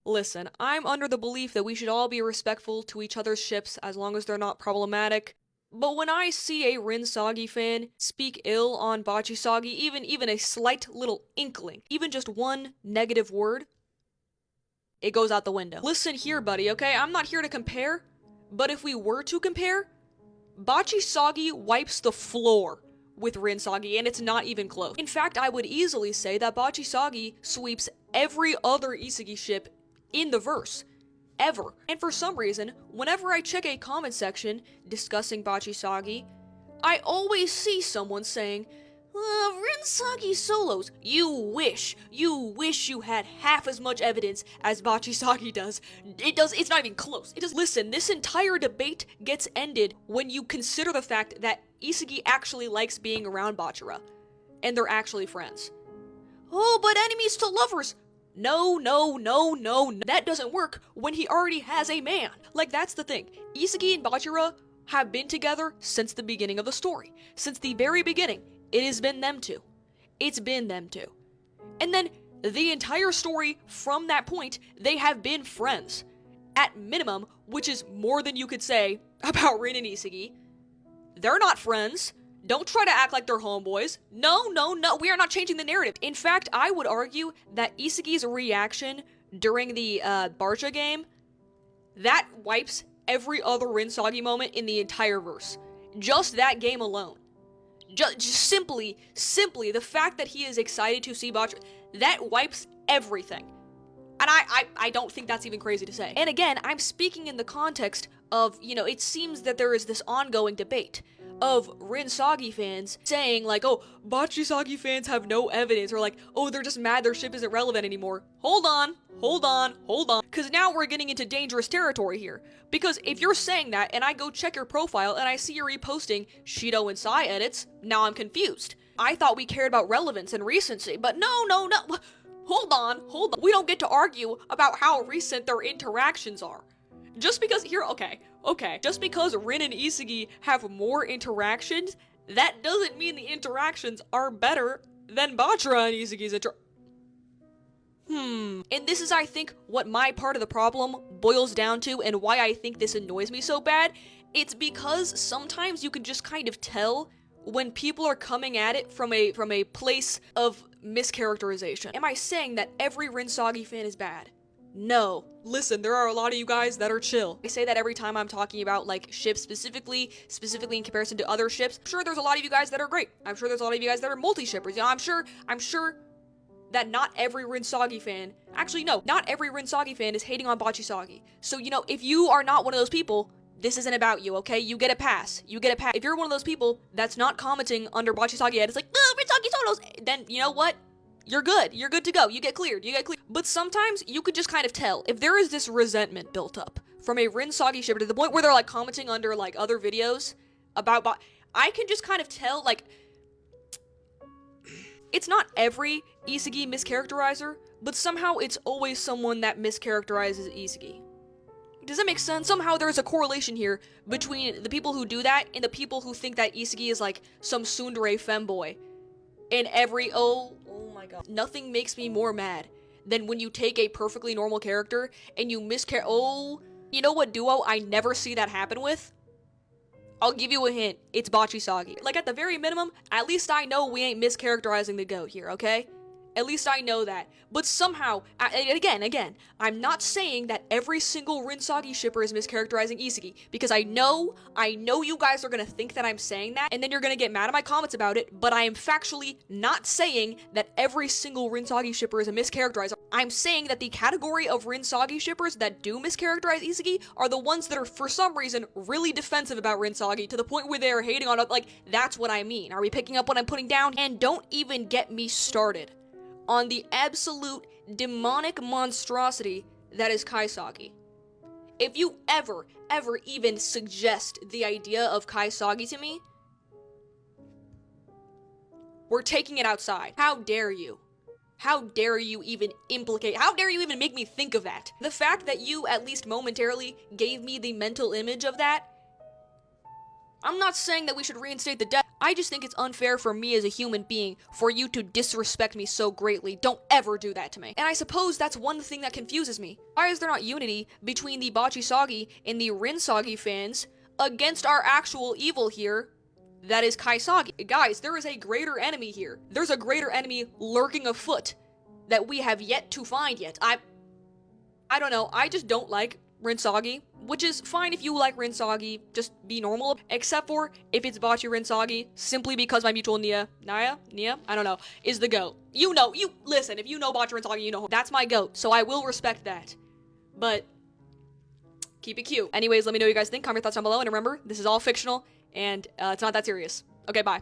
Listen, I'm under the belief that we should all be respectful to each other's ships as long as they're not problematic. But when I see a Rin Sagi fan speak ill on Bachisagi, even a slight little inkling, even just one negative word, it goes out the window. Listen here, buddy, okay? I'm not here to compare, but if we were to compare, Bachisagi wipes the floor with Rin Sagi, and it's not even close. In fact, I would easily say that Bachisagi sweeps every other Isekai ship in the verse. Ever. And for some reason, whenever I check a comment section discussing Bachisagi, I always see someone saying, Rin Sagi solos. You wish you had half as much evidence as Bachisagi does. It's not even close. Listen, this entire debate gets ended when you consider the fact that Isekai actually likes being around Bachira, and they're actually friends. Oh, but enemies to lovers. No. That doesn't work when he already has a man. Like, that's the thing. Isekai and Bachira have been together since the beginning of the story. Since the very beginning, it has been them two. It's been them two. And then, the entire story from that point, they have been friends. At minimum, which is more than you could say about Rin and Isekai. They're not friends. Don't try to act like they're homeboys. No, we are not changing the narrative. In fact, I would argue that Isekai's reaction during the Barca game, that wipes every other Rin Sagi moment in the entire verse. Just that game alone. Just simply, the fact that he is excited to see Barca, that wipes everything. And I don't think that's even crazy to say. And again, I'm speaking in the context of, it seems that there is this ongoing debate of Rin Sagi fans saying, like, oh, Bachisagi fans have no evidence, or like, oh, they're just mad their ship isn't relevant anymore. Hold on. Because now we're getting into dangerous territory here. Because if you're saying that, and I go check your profile, and I see you're reposting Shido and Sai edits, now I'm confused. I thought we cared about relevance and recency, but no. Hold on. We don't get to argue about how recent their interactions are. Just because just because Rin and Isekai have more interactions, that doesn't mean the interactions are better than Bachira and Isekai's And this is, I think, what my part of the problem boils down to, and why I think this annoys me so bad. It's because sometimes you can just kind of tell when people are coming at it from a place of mischaracterization. Am I saying that every Rin Sagi fan is bad? No. Listen, there are a lot of you guys that are chill. I say that every time I'm talking about, like, ships specifically in comparison to other ships. I'm sure there's a lot of you guys that are great. I'm sure there's a lot of you guys that are multi-shippers. I'm sure that not every Rin Sagi fan, actually no, not every Rin Sagi fan is hating on Bachisagi. So, if you are not one of those people, this isn't about you, okay? You get a pass. If you're one of those people that's not commenting under Bachisagi it's like, Rin Sagi solos, then you know what? You're good to go, you get cleared. But sometimes you could just kind of tell, if there is this resentment built up from a Rin Sagi shipper to the point where they're like commenting under like other videos about I can just kind of tell, like, it's not every Isekai mischaracterizer, but somehow it's always someone that mischaracterizes Isekai. Does that make sense? Somehow there's a correlation here between the people who do that and the people who think that Isekai is like some tsundere femboy. And oh my god. Nothing makes me more mad than when you take a perfectly normal character and you you know what duo I never see that happen with? I'll give you a hint. It's Bachisagi. Like, at the very minimum, at least I know we ain't mischaracterizing the goat here, okay? At least I know that. But somehow, again, I'm not saying that every single Rin Sagi shipper is mischaracterizing Isekai, because I know you guys are gonna think that I'm saying that, and then you're gonna get mad at my comments about it, but I am factually not saying that every single Rin Sagi shipper is a mischaracterizer. I'm saying that the category of Rin Sagi shippers that do mischaracterize Isekai are the ones that are, for some reason, really defensive about Rin Sagi, to the point where they're hating on it. Like, that's what I mean. Are we picking up what I'm putting down? And don't even get me started on the absolute demonic monstrosity that is Kaisagi. If you ever even suggest the idea of Kaisagi to me, we're taking it outside. How dare you? How dare you even make me think of that? The fact that you, at least momentarily, gave me the mental image of that I'm not saying that we should reinstate the death. I just think it's unfair for me as a human being for you to disrespect me so greatly. Don't ever do that to me. And I suppose that's one thing that confuses me. Why is there not unity between the Bochisagi and the Rinsagi fans against our actual evil here? That is Kaisagi. Guys, there is a greater enemy here. There's a greater enemy lurking afoot that we have yet to find yet. I don't know. I just don't like Rinsagi, which is fine if you like Rinsagi, just be normal, except for if it's Bachi Rinsagi, simply because my mutual Nia, I don't know, is the GOAT. Listen, if you know Bachi Rinsagi, you know, that's my GOAT, so I will respect that. But, keep it cute. Anyways, let me know what you guys think, comment your thoughts down below, and remember, this is all fictional, and it's not that serious. Okay, bye.